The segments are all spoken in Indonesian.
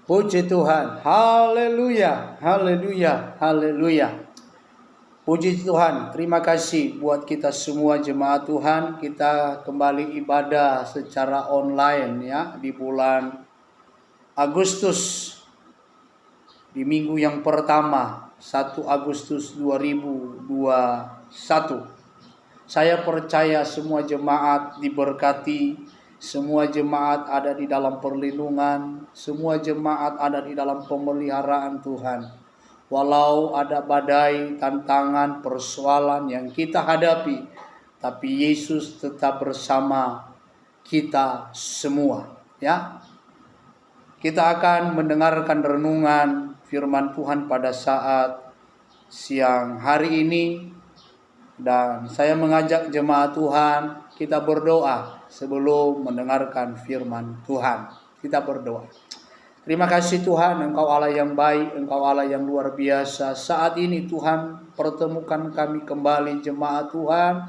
Puji Tuhan, haleluya, haleluya, haleluya. Puji Tuhan, terima kasih buat kita semua jemaat Tuhan. Kita kembali ibadah secara online ya di bulan Agustus. Di minggu yang pertama, 1 Agustus 2021. Saya percaya semua jemaat diberkati, semua jemaat ada di dalam perlindungan, semua jemaat ada di dalam pemeliharaan Tuhan. Walau ada badai, tantangan, persoalan yang kita hadapi, tapi Yesus tetap bersama kita semua, ya. Kita akan mendengarkan renungan firman Tuhan pada saat siang hari ini. Dan saya mengajak jemaat Tuhan, kita berdoa sebelum mendengarkan firman Tuhan. Kita berdoa. Terima kasih Tuhan, Engkau Allah yang baik, Engkau Allah yang luar biasa. Saat ini Tuhan, pertemukan kami kembali jemaat Tuhan,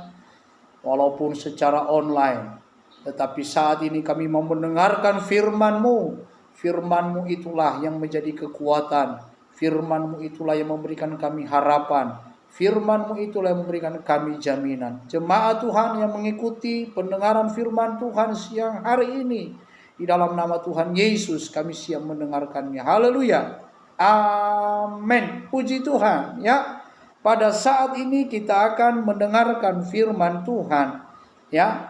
walaupun secara online. Tetapi saat ini kami mau mendengarkan firman-Mu. Firman-Mu itulah yang menjadi kekuatan. Firman-Mu itulah yang memberikan kami harapan. Firman-Mu itulah yang memberikan kami jaminan. Jemaat Tuhan yang mengikuti pendengaran firman Tuhan siang hari ini, di dalam nama Tuhan Yesus kami siap mendengarkannya. Haleluya. Amin. Puji Tuhan ya. Pada saat ini kita akan mendengarkan firman Tuhan ya.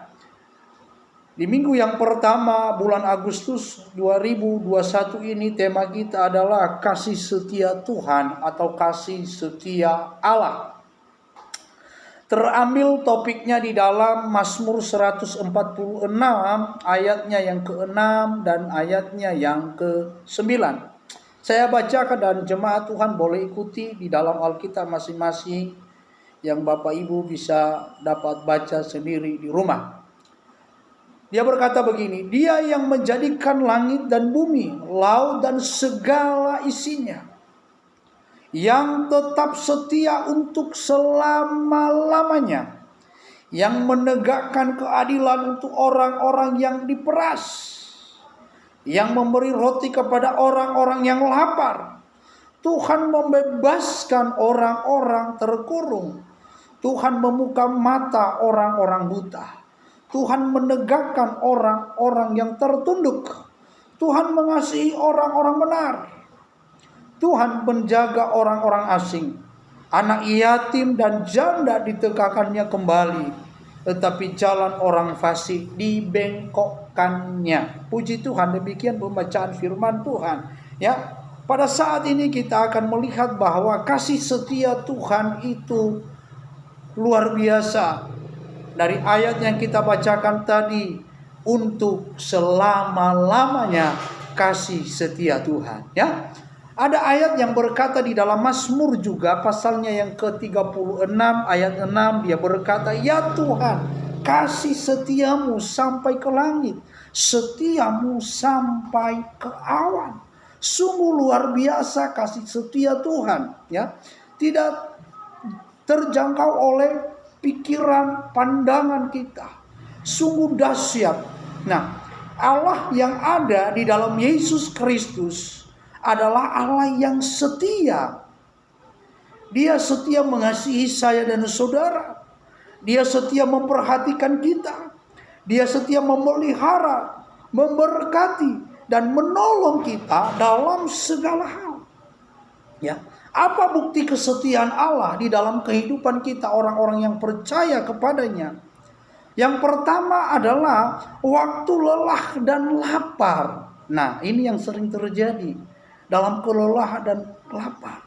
Di minggu yang pertama bulan Agustus 2021 ini tema kita adalah kasih setia Tuhan atau kasih setia Allah. Terambil topiknya di dalam Mazmur 146 ayatnya yang ke-6 dan ayatnya yang ke-9. Saya bacakan dan jemaat Tuhan boleh ikuti di dalam Alkitab masing-masing yang Bapak Ibu bisa dapat baca sendiri di rumah. Dia berkata begini, Dia yang menjadikan langit dan bumi, laut dan segala isinya, yang tetap setia untuk selama-lamanya, yang menegakkan keadilan untuk orang-orang yang diperas, yang memberi roti kepada orang-orang yang lapar. Tuhan membebaskan orang-orang terkurung. Tuhan membuka mata orang-orang buta. Tuhan menegakkan orang-orang yang tertunduk. Tuhan mengasihi orang-orang benar. Tuhan menjaga orang-orang asing. Anak yatim dan janda ditegakkannya kembali. Tetapi jalan orang fasik dibengkokkannya. Puji Tuhan, demikian pembacaan firman Tuhan. Ya, pada saat ini kita akan melihat bahwa kasih setia Tuhan itu luar biasa. Dari ayat yang kita bacakan tadi, untuk selama-lamanya kasih setia Tuhan. Ya, ada ayat yang berkata di dalam Mazmur juga pasalnya yang ke-36 ayat 6, dia berkata, Ya Tuhan, kasih setiamu sampai ke langit, setiamu sampai ke awan. Sungguh luar biasa kasih setia Tuhan. Ya, tidak terjangkau oleh pikiran, pandangan kita. Sungguh dahsyat. Nah, Allah yang ada di dalam Yesus Kristus adalah Allah yang setia. Dia setia mengasihi saya dan saudara. Dia setia memperhatikan kita. Dia setia memelihara, memberkati, dan menolong kita dalam segala hal. Ya. Apa bukti kesetiaan Allah di dalam kehidupan kita orang-orang yang percaya kepadanya? Yang pertama adalah waktu lelah dan lapar. Nah, ini yang sering terjadi dalam kelelahan dan lapar.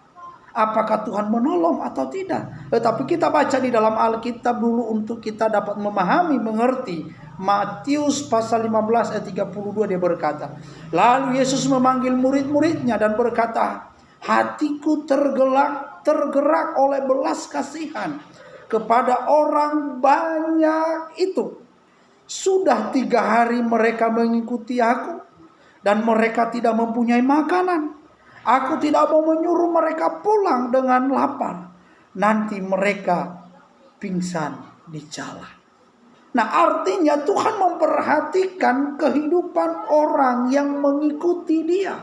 Apakah Tuhan menolong atau tidak? Tetapi kita baca di dalam Alkitab dulu untuk kita dapat memahami, mengerti. Matius pasal 15 ayat 32 dia berkata, lalu Yesus memanggil murid-muridnya dan berkata, hatiku tergerak oleh belas kasihan kepada orang banyak itu. Sudah 3 hari mereka mengikuti aku dan mereka tidak mempunyai makanan. Aku tidak mau menyuruh mereka pulang dengan lapar. Nanti mereka pingsan di jalan. Nah, artinya Tuhan memperhatikan kehidupan orang yang mengikuti Dia.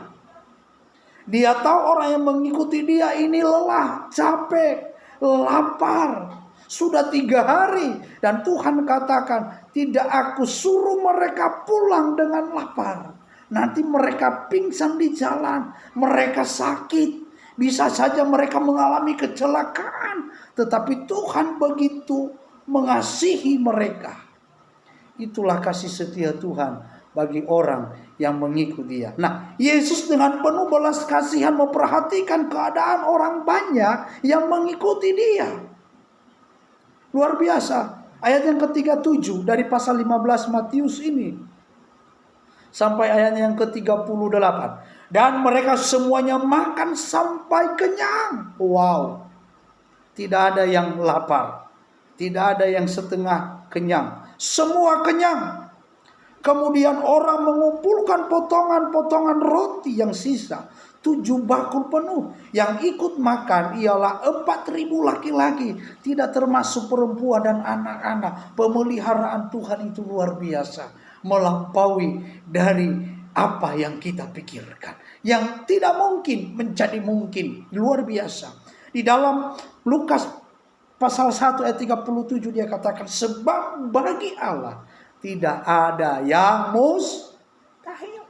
Dia tahu orang yang mengikuti dia ini lelah, capek, lapar. Sudah 3 hari. Dan Tuhan katakan, tidak aku suruh mereka pulang dengan lapar. Nanti mereka pingsan di jalan. Mereka sakit. Bisa saja mereka mengalami kecelakaan. Tetapi Tuhan begitu mengasihi mereka. Itulah kasih setia Tuhan bagi orang yang mengikuti dia. Nah, Yesus dengan penuh belas kasihan memperhatikan keadaan orang banyak yang mengikuti dia. Luar biasa. Ayat yang ke-37 dari pasal 15 Matius ini. Sampai ayat yang ke-38. Dan mereka semuanya makan sampai kenyang. Wow. Tidak ada yang lapar. Tidak ada yang setengah kenyang. Semua kenyang. Kemudian orang mengumpulkan potongan-potongan roti yang sisa. 7 bakul penuh. Yang ikut makan ialah 4.000 laki-laki. Tidak termasuk perempuan dan anak-anak. Pemeliharaan Tuhan itu luar biasa. Melampaui dari apa yang kita pikirkan. Yang tidak mungkin menjadi mungkin. Luar biasa. Di dalam Lukas pasal 1 ayat 37 dia katakan. Sebab bagi Allah tidak ada yang mustahil.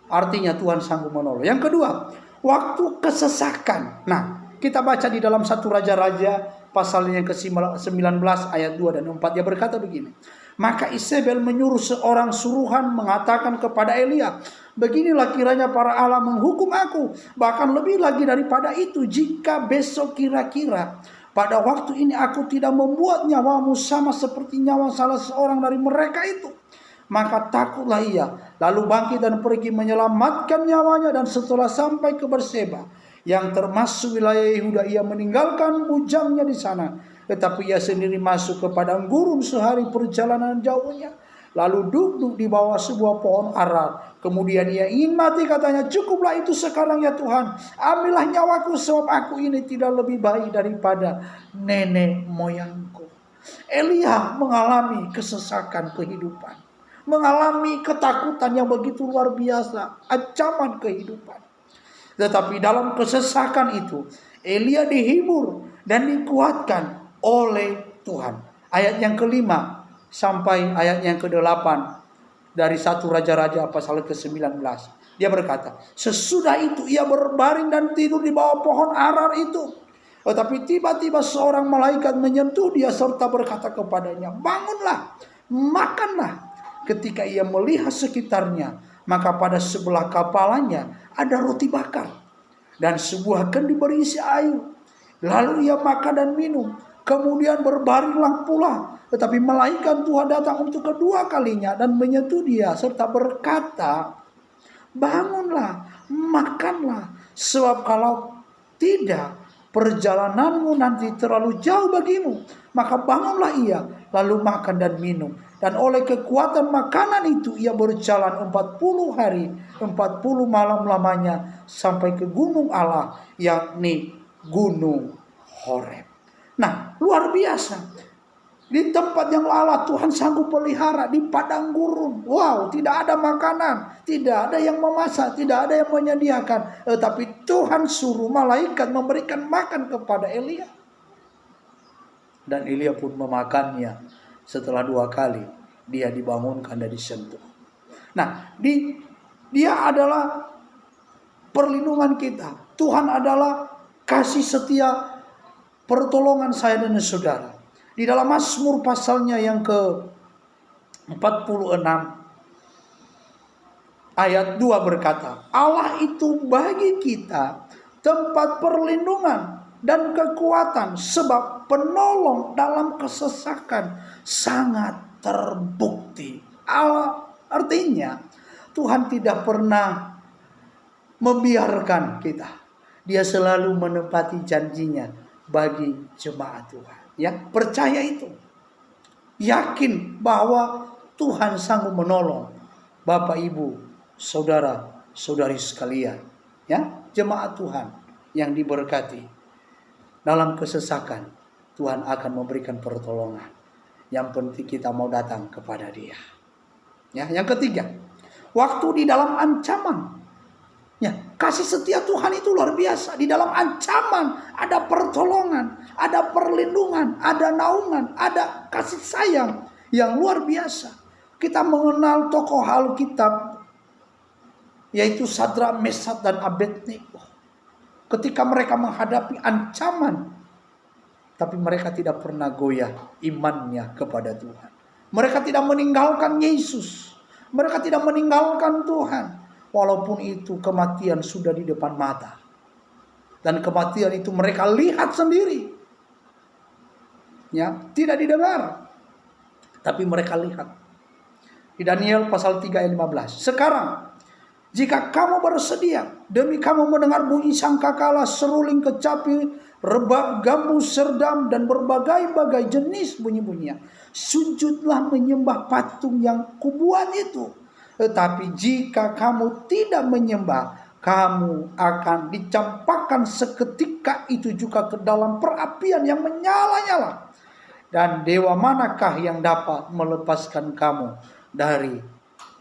Artinya Tuhan sanggup menolong. Yang kedua, waktu kesesakan. Nah, kita baca di dalam 1 Raja-Raja pasal yang ke-19 ayat 2 dan 4. Dia berkata begini. Maka Isabel menyuruh seorang suruhan mengatakan kepada Elia, beginilah kiranya para Allah menghukum aku. Bahkan lebih lagi daripada itu, jika besok kira-kira pada waktu ini aku tidak membuat nyawamu sama seperti nyawa salah seorang dari mereka itu. Maka takutlah ia. Lalu bangkit dan pergi menyelamatkan nyawanya. Dan setelah sampai ke Berseba, yang termasuk wilayah Yehuda, ia meninggalkan bujangnya di sana. Tetapi ia sendiri masuk ke padang gurun sehari perjalanan jauhnya. Lalu duduk di bawah sebuah pohon ara. Kemudian ia ingin mati, katanya, cukuplah itu sekarang ya Tuhan. Ambillah nyawaku sebab aku ini tidak lebih baik daripada nenek moyangku. Elia mengalami kesesakan kehidupan. Mengalami ketakutan yang begitu luar biasa. Ancaman kehidupan. Tetapi dalam kesesakan itu, Elia dihibur dan dikuatkan oleh Tuhan. Ayat yang ke-5 sampai ayat yang ke-8 dari 1 Raja-Raja pasal ke-19. Dia berkata, sesudah itu ia berbaring dan tidur di bawah pohon arar itu. Tetapi tiba-tiba seorang malaikat menyentuh dia serta berkata kepadanya, bangunlah, makanlah. Ketika ia melihat sekitarnya, maka pada sebelah kepalanya ada roti bakar dan sebuah kendi berisi air. Lalu ia makan dan minum. Kemudian berbaringlah pula. Tetapi malaikat Tuhan datang untuk kedua kalinya dan menyentuh dia serta berkata, bangunlah, makanlah. Sebab kalau tidak, perjalananmu nanti terlalu jauh bagimu. Maka bangunlah ia, lalu makan dan minum. Dan oleh kekuatan makanan itu ia berjalan 40 hari, 40 malam lamanya sampai ke gunung Allah, yakni Gunung Horeb. Nah, luar biasa. Di tempat yang Allah Tuhan sanggup pelihara, di padang gurun. Wow, tidak ada makanan, tidak ada yang memasak, tidak ada yang menyediakan. Tetapi Tuhan suruh malaikat memberikan makan kepada Elia. Dan Elia pun memakannya. Setelah 2 kali dia dibangunkan dan disentuh. Nah, dia adalah perlindungan kita. Tuhan adalah kasih setia pertolongan saya dan saudara. Di dalam Mazmur pasalnya yang ke-46 ayat 2 berkata, Allah itu bagi kita tempat perlindungan dan kekuatan, sebab penolong dalam kesesakan sangat terbukti. Allah, artinya Tuhan tidak pernah membiarkan kita. Dia selalu menepati janjinya bagi jemaat Tuhan. Ya, percaya itu. Yakin bahwa Tuhan sanggup menolong Bapak, Ibu, saudara, saudari sekalian. Ya, jemaat Tuhan yang diberkati. Dalam kesesakan, Tuhan akan memberikan pertolongan. Yang penting kita mau datang kepada Dia. Ya, yang ketiga, waktu di dalam ancaman. Ya, kasih setia Tuhan itu luar biasa. Di dalam ancaman ada pertolongan, ada perlindungan, ada naungan, ada kasih sayang yang luar biasa. Kita mengenal tokoh Alkitab yaitu Sadrak, Mesak, dan Abednego. Ketika mereka menghadapi ancaman, tapi mereka tidak pernah goyah imannya kepada Tuhan. Mereka tidak meninggalkan Yesus. Mereka tidak meninggalkan Tuhan. Walaupun itu kematian sudah di depan mata. Dan kematian itu mereka lihat sendiri. Ya, tidak didengar. Tapi mereka lihat. Di Daniel pasal 3 ayat 15. Sekarang, jika kamu bersedia, demi kamu mendengar bunyi sangkakala, seruling kecapi, rebab, gambus, serdam, dan berbagai-bagai jenis bunyi-bunyian, sujudlah menyembah patung yang kubuat itu. Tetapi jika kamu tidak menyembah, kamu akan dicampakkan seketika itu juga ke dalam perapian yang menyala-nyala. Dan dewa manakah yang dapat melepaskan kamu dari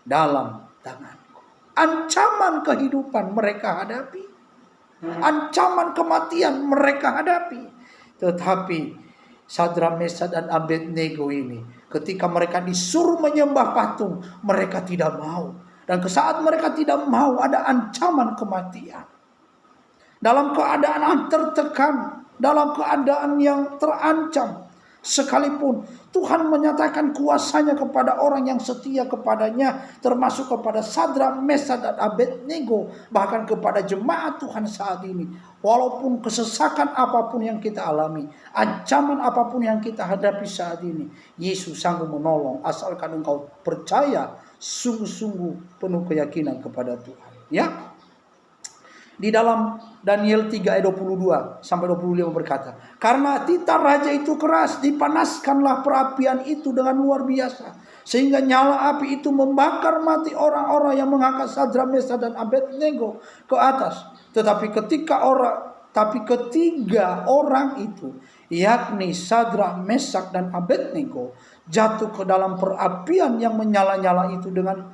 dalam tanganku? Ancaman kehidupan mereka hadapi. Ancaman kematian mereka hadapi. Tetapi Sadrak, Mesak, dan Abednego ini, ketika mereka disuruh menyembah patung, mereka tidak mau. Dan saat mereka tidak mau, ada ancaman kematian. Dalam keadaan tertekan, dalam keadaan yang terancam, sekalipun Tuhan menyatakan kuasanya kepada orang yang setia kepadanya, termasuk kepada Sadrak, Mesak, dan Abednego, bahkan kepada jemaat Tuhan saat ini. Walaupun kesesakan apapun yang kita alami, ancaman apapun yang kita hadapi saat ini, Yesus sanggup menolong asalkan engkau percaya sungguh-sungguh penuh keyakinan kepada Tuhan. Ya. Di dalam Daniel 3 ayat 22 sampai 25 berkata, karena titah raja itu keras, dipanaskanlah perapian itu dengan luar biasa, sehingga nyala api itu membakar mati orang-orang yang mengangkat Sadrak, Mesak, dan Abednego ke atas. Tetapi ketiga orang itu, yakni Sadrak, Mesak, dan Abednego, jatuh ke dalam perapian yang menyala-nyala itu dengan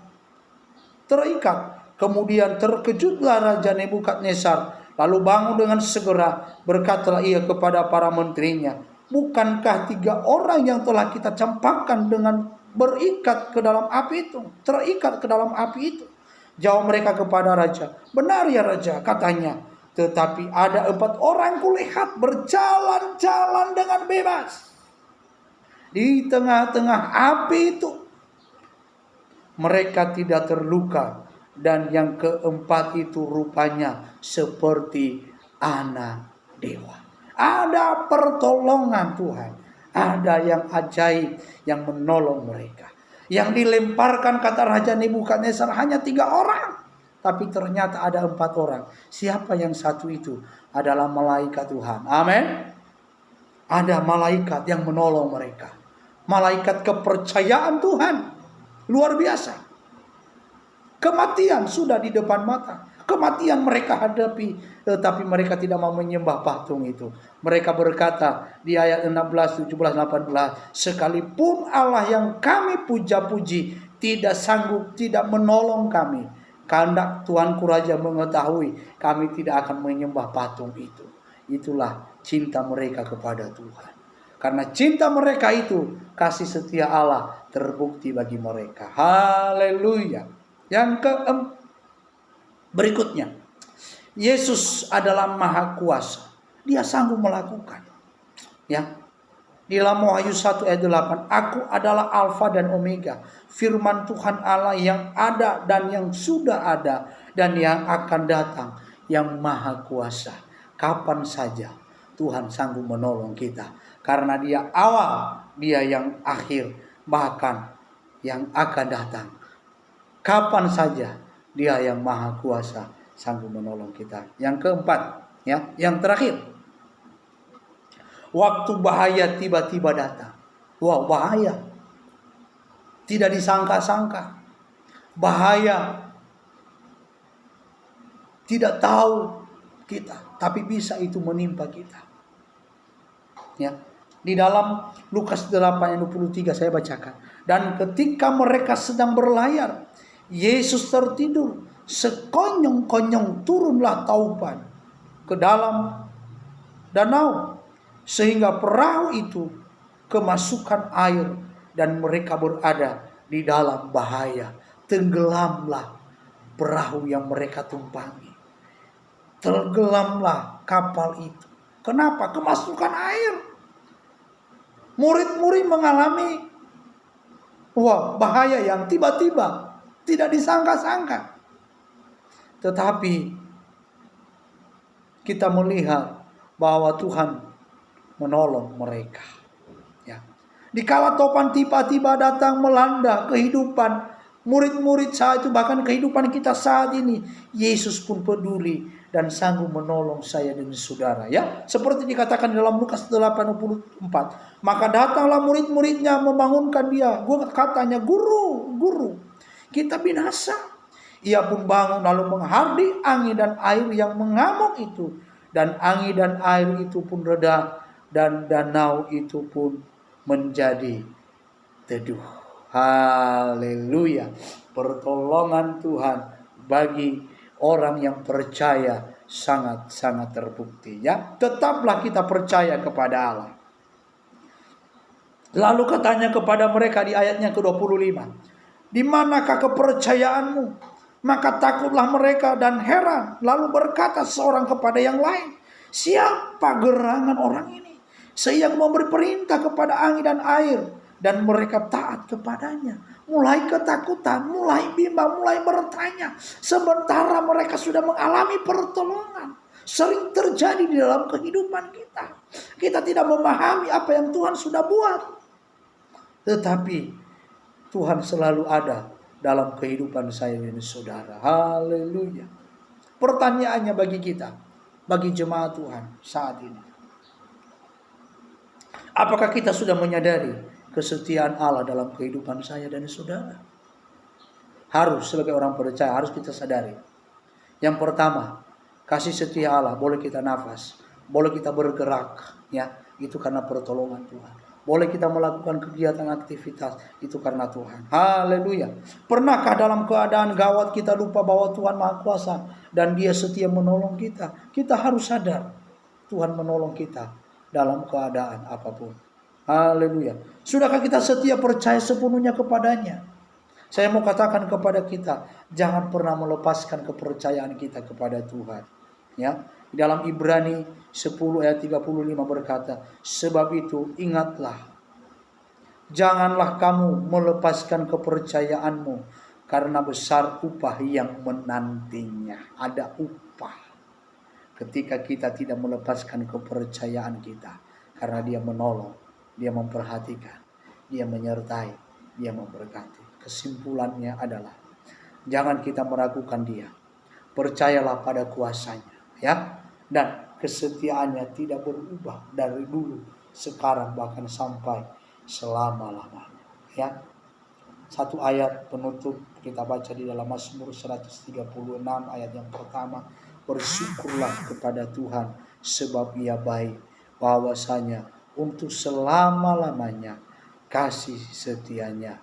terikat. Kemudian terkejutlah Raja Nebukadnezar, lalu bangun dengan segera, berkatalah ia kepada para menterinya, bukankah 3 orang yang telah kita campakkan dengan berikat ke dalam api itu, terikat ke dalam api itu? Jawab mereka kepada raja, benar ya raja, katanya. Tetapi ada 4 orang kulihat berjalan-jalan dengan bebas di tengah-tengah api itu. Mereka tidak terluka. Dan yang keempat itu rupanya seperti anak dewa. Ada pertolongan Tuhan. Ada yang ajaib yang menolong mereka. Yang dilemparkan kata Raja Nebukadnezar hanya 3 orang. Tapi ternyata ada 4 orang. Siapa yang satu itu? Adalah malaikat Tuhan. Amin. Ada malaikat yang menolong mereka. Malaikat kepercayaan Tuhan. Luar biasa. Kematian sudah di depan mata. Kematian mereka hadapi. Tetapi mereka tidak mau menyembah patung itu. Mereka berkata di ayat 16, 17, 18. Sekalipun Allah yang kami puja-puji tidak sanggup, tidak menolong kami. Kehendak Tuanku Raja mengetahui kami tidak akan menyembah patung itu. Itulah cinta mereka kepada Tuhan. Karena cinta mereka itu, kasih setia Allah terbukti bagi mereka. Haleluya. Yang berikutnya, Yesus adalah maha kuasa. Dia sanggup melakukan. Ya. Di dalam Wahyu 1 ayat 8, aku adalah Alfa dan Omega, firman Tuhan Allah yang ada dan yang sudah ada dan yang akan datang, yang maha kuasa. Kapan saja Tuhan sanggup menolong kita. Karena dia awal, dia yang akhir, bahkan yang akan datang. Kapan saja dia yang maha kuasa sanggup menolong kita. Yang keempat, ya, yang terakhir. Waktu bahaya tiba-tiba datang. Wah, bahaya. Tidak disangka-sangka. Bahaya. Tidak tahu kita, tapi bisa itu menimpa kita. Ya. Di dalam Lukas 8 ayat 23 saya bacakan. Dan ketika mereka sedang berlayar, Yesus tertidur sekonyong-konyong turunlah taupan ke dalam danau, sehingga perahu itu kemasukan air dan mereka berada di dalam bahaya. Tenggelamlah perahu yang mereka tumpangi. Tenggelamlah kapal itu. Kenapa? Kemasukan air. Murid-murid mengalami bahaya yang tiba-tiba, tidak disangka-sangka. Tetapi kita melihat bahwa Tuhan menolong mereka. Ya. Dikala topan tiba-tiba datang melanda kehidupan murid-murid saat itu, bahkan kehidupan kita saat ini, Yesus pun peduli dan sanggup menolong saya dan saudara. Ya, seperti dikatakan dalam Lukas 8:24. Maka datanglah murid-muridnya membangunkan dia. Katanya, guru, kita binasa. Ia pun bangun lalu menghardik angin dan air yang mengamuk itu. Dan angin dan air itu pun reda, dan danau itu pun menjadi teduh. Haleluya. Pertolongan Tuhan bagi orang yang percaya sangat-sangat terbukti. Ya, tetaplah kita percaya kepada Allah. Lalu katanya kepada mereka di ayatnya ke-25, di manakah kepercayaanmu? Maka takutlah mereka dan heran. Lalu berkata seorang kepada yang lain, siapa gerangan orang ini, sehingga memberi perintah kepada angin dan air, dan mereka taat kepadanya? Mulai ketakutan, mulai bimbang, mulai bertanya. Sementara mereka sudah mengalami pertolongan. Sering terjadi di dalam kehidupan kita. Kita tidak memahami apa yang Tuhan sudah buat. Tetapi Tuhan selalu ada dalam kehidupan saya dan saudara. Haleluya. Pertanyaannya bagi kita, bagi jemaat Tuhan saat ini, apakah kita sudah menyadari kesetiaan Allah dalam kehidupan saya dan saudara? Harus, sebagai orang percaya, harus kita sadari. Yang pertama, kasih setia Allah. Boleh kita nafas, boleh kita bergerak, ya, itu karena pertolongan Tuhan. Boleh kita melakukan kegiatan aktivitas, itu karena Tuhan. Haleluya. Pernahkah dalam keadaan gawat kita lupa bahwa Tuhan Maha Kuasa dan Dia setia menolong kita? Kita harus sadar Tuhan menolong kita dalam keadaan apapun. Haleluya. Sudahkah kita setia percaya sepenuhnya kepadanya? Saya mau katakan kepada kita, jangan pernah melepaskan kepercayaan kita kepada Tuhan. Ya, di dalam Ibrani 10 ayat 35 berkata, sebab itu ingatlah, janganlah kamu melepaskan kepercayaanmu, karena besar upah yang menantinya. Ada upah ketika kita tidak melepaskan kepercayaan kita, karena Dia menolong, Dia memperhatikan, Dia menyertai, Dia memberkati. Kesimpulannya adalah, jangan kita meragukan Dia. Percayalah pada kuasanya, ya, dan kesetiaannya tidak berubah dari dulu, sekarang, bahkan sampai selama-lamanya. Ya, satu ayat penutup kita baca di dalam Mazmur 136 ayat yang pertama. Bersyukurlah kepada Tuhan, sebab Ia baik, bahwasanya untuk selama-lamanya kasih setianya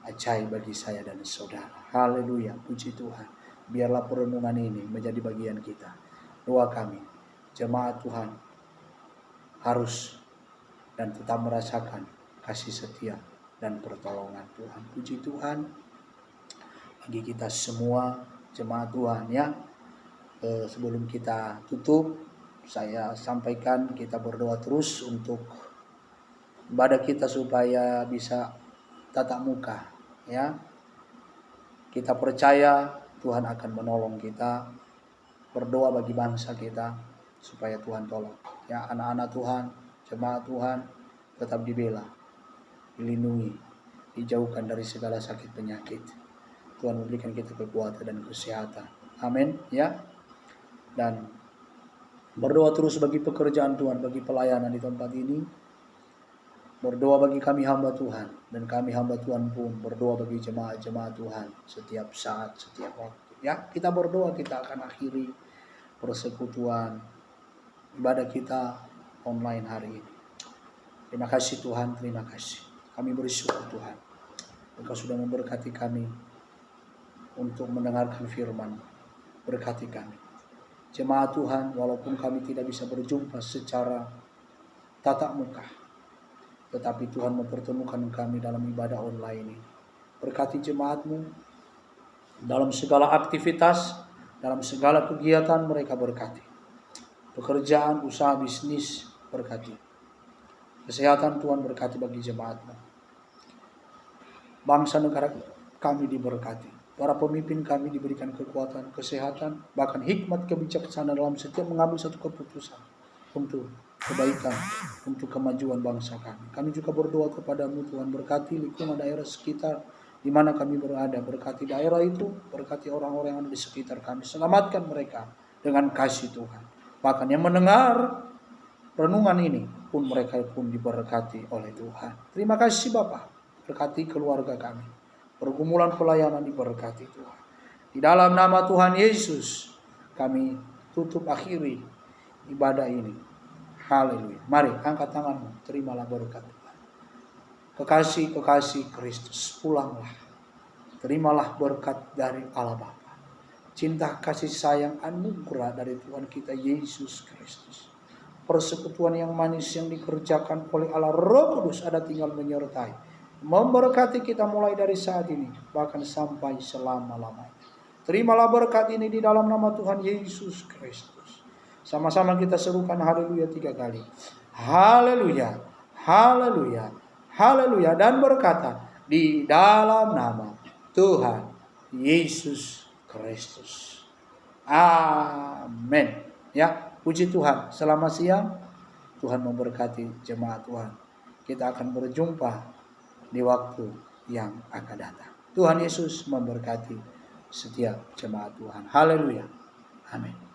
ajaib bagi saya dan saudara. Haleluya, puji Tuhan. Biarlah perenungan ini menjadi bagian kita. Doa kami, jemaat Tuhan, harus dan tetap merasakan kasih setia dan pertolongan Tuhan. Puji Tuhan bagi kita semua jemaat Tuhan, ya. Sebelum kita tutup, saya sampaikan kita berdoa terus untuk ibadah kita supaya bisa tatap muka, ya. Kita percaya Tuhan akan menolong kita. Berdoa bagi bangsa kita supaya Tuhan tolong, ya. Anak-anak Tuhan, jemaat Tuhan tetap dibela, dilindungi, dijauhkan dari segala sakit penyakit. Tuhan memberikan kita kekuatan dan kesehatan. Amin, ya. Dan berdoa terus bagi pekerjaan Tuhan, bagi pelayanan di tempat ini. Berdoa bagi kami hamba Tuhan, dan kami hamba Tuhan pun berdoa bagi jemaat-jemaat Tuhan setiap saat, setiap waktu. Ya, kita berdoa, kita akan akhiri persekutuan ibadah kita online hari ini. Terima kasih Tuhan, terima kasih. Kami bersyukur Tuhan, Engkau sudah memberkati kami untuk mendengarkan firman. Berkati kami. Jemaat Tuhan, walaupun kami tidak bisa berjumpa secara tatap muka, tetapi Tuhan mempertemukan kami dalam ibadah online ini. Berkati jemaat-Mu dalam segala aktivitas, dalam segala kegiatan mereka berkati. Pekerjaan, usaha, bisnis berkati. Kesehatan Tuhan berkati bagi jemaat-Mu. Bangsa negara kami diberkati. Para pemimpin kami diberikan kekuatan, kesehatan, bahkan hikmat kebijaksanaan dalam setiap mengambil satu keputusan untuk kebaikan, untuk kemajuan bangsa kami. Kami juga berdoa kepada-Mu Tuhan, berkati lingkungan daerah sekitar di mana kami berada, berkati daerah itu, berkati orang-orang yang ada di sekitar kami, selamatkan mereka dengan kasih Tuhan. Bahkan yang mendengar renungan ini pun mereka pun diberkati oleh Tuhan. Terima kasih Bapa, berkati keluarga kami, pergumulan pelayanan diberkati Tuhan. Di dalam nama Tuhan Yesus kami tutup akhiri ibadah ini. Haleluya. Mari angkat tanganmu, terimalah berkat Tuhan. Kekasih-kekasih Kristus, pulanglah. Terimalah berkat dari Allah Bapa. Cinta kasih sayang anugerah dari Tuhan kita Yesus Kristus. Persekutuan yang manis yang dikerjakan oleh Allah Roh Kudus ada tinggal menyertai, memberkati kita mulai dari saat ini bahkan sampai selama-lamanya. Terimalah berkat ini di dalam nama Tuhan Yesus Kristus. Sama-sama kita serukan haleluya 3 kali. Haleluya, haleluya, haleluya. Dan berkata, di dalam nama Tuhan Yesus Kristus. Amin. Ya, puji Tuhan. Selamat siang. Tuhan memberkati jemaat Tuhan. Kita akan berjumpa di waktu yang akan datang. Tuhan Yesus memberkati setiap jemaat Tuhan. Haleluya. Amin.